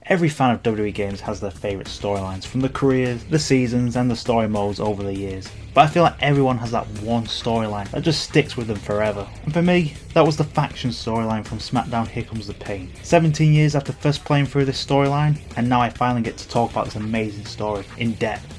Every fan of WWE games has their favourite storylines from the careers, the seasons and the story modes over the years. But I feel like everyone has that one storyline that just sticks with them forever. And for me, that was the faction storyline from Smackdown Here Comes the Pain. 17 years after first playing through this storyline, and now I finally get to talk about this amazing story in depth.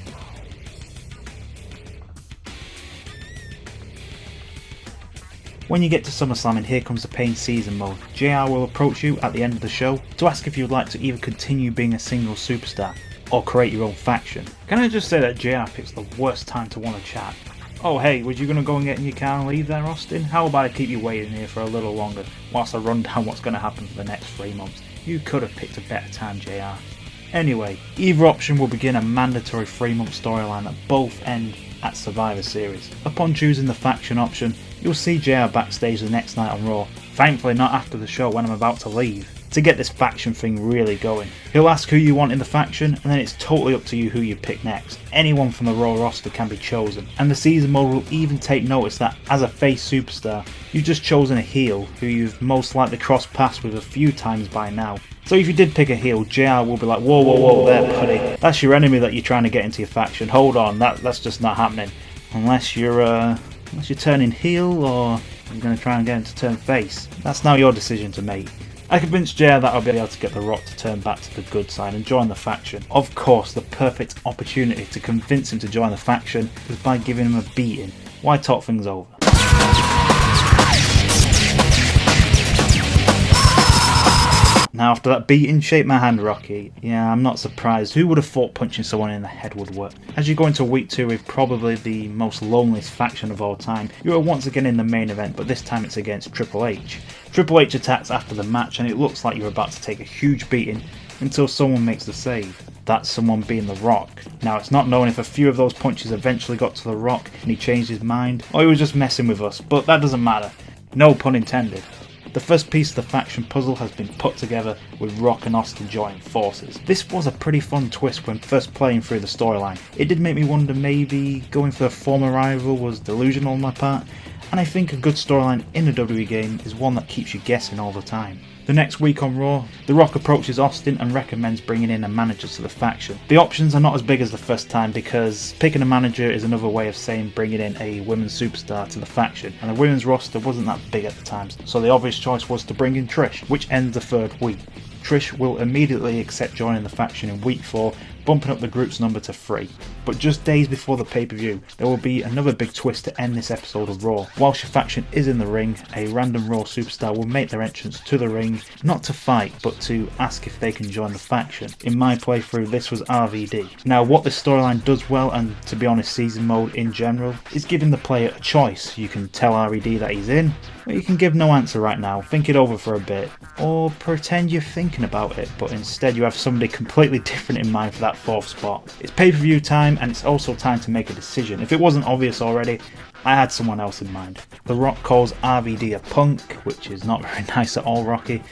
When you get to SummerSlam and Here Comes the Pain season mode, JR will approach you at the end of the show to ask if you would like to either continue being a single superstar or create your own faction. Can I just say that JR picks the worst time to want to chat? Oh hey, was you going to go and get in your car and leave there, Austin? How about I keep you waiting here for a little longer whilst I run down what's going to happen for the next 3 months? You could have picked a better time, JR. Anyway, either option will begin a mandatory 3-month storyline that both end at Survivor Series. Upon choosing the faction option, you'll see JR backstage the next night on Raw, thankfully not after the show when I'm about to leave, to get this faction thing really going. He'll ask who you want in the faction, and then it's totally up to you who you pick next. Anyone from the Raw roster can be chosen, and the season mode will even take notice that as a face superstar, you've just chosen a heel who you've most likely crossed paths with a few times by now. So if you did pick a heel, JR will be like, whoa there buddy, that's your enemy that you're trying to get into your faction, hold on, that's just not happening. Unless you're turning heel or you're going to try and get him to turn face. That's now your decision to make. I convinced JR that I'll be able to get The Rock to turn back to the good side and join the faction. Of course, the perfect opportunity to convince him to join the faction was by giving him a beating. Why talk things over? Now after that beating, shake my hand, Rocky. Yeah, I'm not surprised. Who would have thought punching someone in the head would work? As you go into week 2 with probably the most loneliest faction of all time, you are once again in the main event, but this time it's against Triple H. Triple H attacks after the match and it looks like you're about to take a huge beating until someone makes the save. That someone being The Rock. Now it's not known if a few of those punches eventually got to The Rock and he changed his mind, or he was just messing with us, but that doesn't matter. No pun intended. The first piece of the faction puzzle has been put together with Rock and Austin joining forces. This was a pretty fun twist when first playing through the storyline. It did make me wonder maybe going for a former rival was delusional on my part, and I think a good storyline in a WWE game is one that keeps you guessing all the time. The next week on Raw, The Rock approaches Austin and recommends bringing in a manager to the faction. The options are not as big as the first time because picking a manager is another way of saying bringing in a women's superstar to the faction, and the women's roster wasn't that big at the time, so the obvious choice was to bring in Trish, which ends the 3rd week. Trish will immediately accept joining the faction in week 4, bumping up the group's number to 3. But just days before the pay-per-view, there will be another big twist to end this episode of Raw. Whilst your faction is in the ring, a random Raw superstar will make their entrance to the ring, not to fight, but to ask if they can join the faction. In my playthrough, this was RVD. Now, what this storyline does well, and to be honest, season mode in general, is giving the player a choice. You can tell RVD that he's in, or you can give no answer right now, think it over for a bit, or pretend you're thinking about it, but instead you have somebody completely different in mind for that 4th spot. It's pay-per-view time, and it's also time to make a decision. If it wasn't obvious already, I had someone else in mind. The Rock calls RVD a punk, which is not very nice at all, Rocky.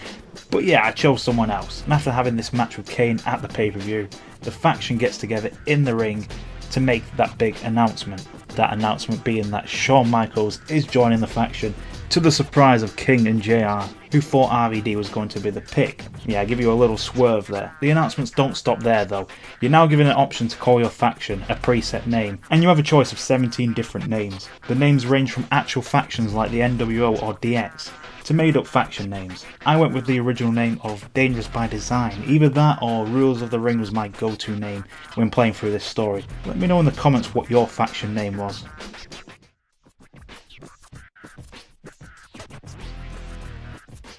But yeah, I chose someone else, and after having this match with Kane at the pay-per-view, the faction gets together in the ring to make that big announcement. That announcement being that Shawn Michaels is joining the faction, to the surprise of King and JR, who thought RVD was going to be the pick. Yeah, I give you a little swerve there. The announcements don't stop there though. You're now given an option to call your faction a preset name, and you have a choice of 17 different names. The names range from actual factions like the NWO or DX, to made up faction names. I went with the original name of Dangerous by Design. Either that or Rules of the Ring was my go-to name when playing through this story. Let me know in the comments what your faction name was.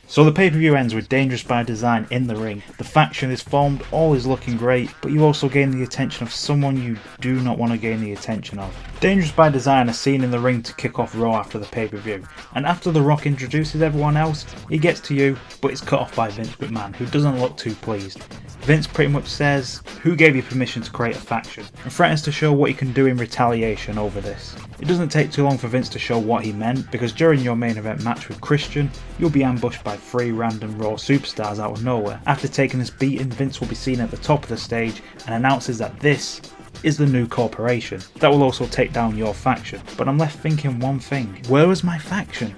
So the pay-per-view ends with Dangerous by Design in the ring. The faction is formed, all is looking great, but you also gain the attention of someone you do not want to gain the attention of. Dangerous by Design are seen in the ring to kick off Raw after the pay-per-view, and after The Rock introduces everyone else, he gets to you, but it's cut off by Vince McMahon, who doesn't look too pleased. Vince pretty much says, who gave you permission to create a faction, and threatens to show what he can do in retaliation over this. It doesn't take too long for Vince to show what he meant, because during your main event match with Christian, you'll be ambushed by 3 random Raw superstars out of nowhere. After taking this beating, Vince will be seen at the top of the stage and announces that this is the new corporation that will also take down your faction. But I'm left thinking one thing, where was my faction?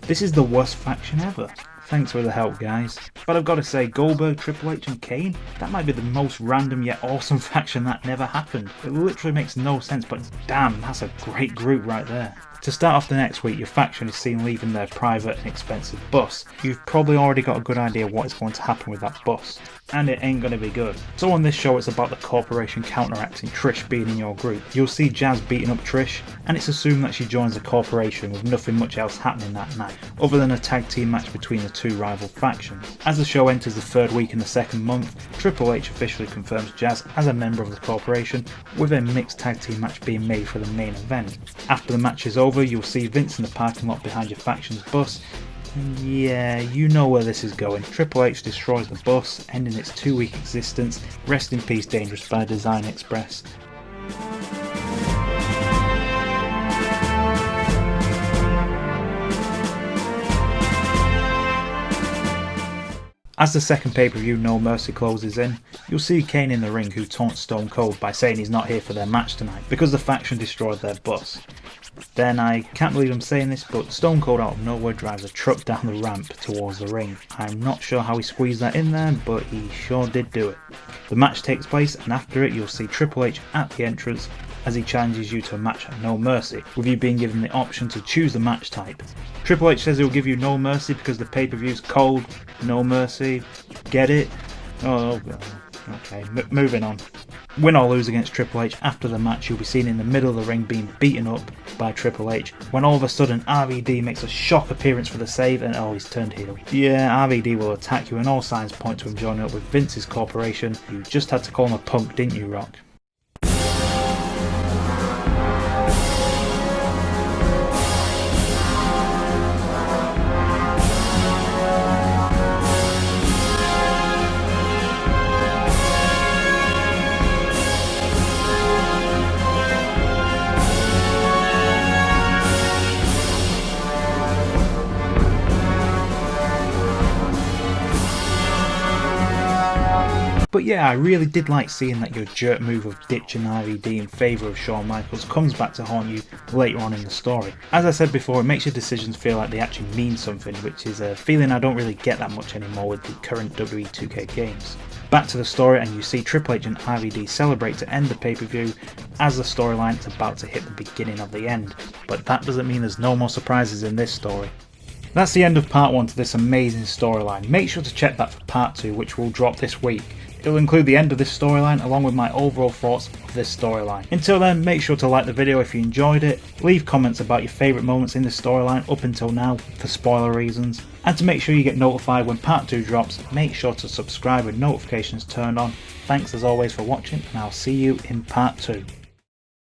This is the worst faction ever. Thanks for the help, guys. But I've got to say, Goldberg, Triple H and Kane, that might be the most random yet awesome faction that never happened. It literally makes no sense, but damn, that's a great group right there. To start off the next week, your faction is seen leaving their private and expensive bus. You've probably already got a good idea what is going to happen with that bus, and it ain't going to be good. So on this show, it's about the corporation counteracting Trish being in your group. You'll see Jazz beating up Trish, and it's assumed that she joins the corporation with nothing much else happening that night, other than a tag team match between the two rival factions. As the show enters the third week in the second month, Triple H officially confirms Jazz as a member of the corporation, with a mixed tag team match being made for the main event. After the match is over, you'll see Vince in the parking lot behind your faction's bus. Yeah, you know where this is going. Triple H destroys the bus, ending its 2-week existence. Rest in peace, Dangerous by Design Express. As the second pay-per-view No Mercy closes in, you'll see Kane in the ring, who taunts Stone Cold by saying he's not here for their match tonight because the faction destroyed their bus. Then, I can't believe I'm saying this, but Stone Cold out of nowhere drives a truck down the ramp towards the ring. I'm not sure how he squeezed that in there, but he sure did do it. The match takes place, and after it you'll see Triple H at the entrance as he challenges you to a match at No Mercy, with you being given the option to choose the match type. Triple H says he'll give you No Mercy because the pay-per-view's called No Mercy. Get it? Oh, okay, moving on. Win or lose against Triple H, after the match you'll be seen in the middle of the ring being beaten up by Triple H, when all of a sudden RVD makes a shock appearance for the save and he's turned heel. Yeah, RVD will attack you and all signs point to him joining up with Vince's corporation. You just had to call him a punk, didn't you, Rock? But yeah, I really did like seeing that your jerk move of ditching RVD in favour of Shawn Michaels comes back to haunt you later on in the story. As I said before, it makes your decisions feel like they actually mean something, which is a feeling I don't really get that much anymore with the current WWE 2K games. Back to the story, and you see Triple H and RVD celebrate to end the pay-per-view as the storyline is about to hit the beginning of the end. But that doesn't mean there's no more surprises in this story. That's the end of part 1 to this amazing storyline. Make sure to check that for part 2, which will drop this week. It'll include the end of this storyline along with my overall thoughts of this storyline. Until then, make sure to like the video if you enjoyed it, leave comments about your favourite moments in this storyline up until now for spoiler reasons, and to make sure you get notified when part 2 drops, make sure to subscribe with notifications turned on. Thanks as always for watching, and I'll see you in part 2.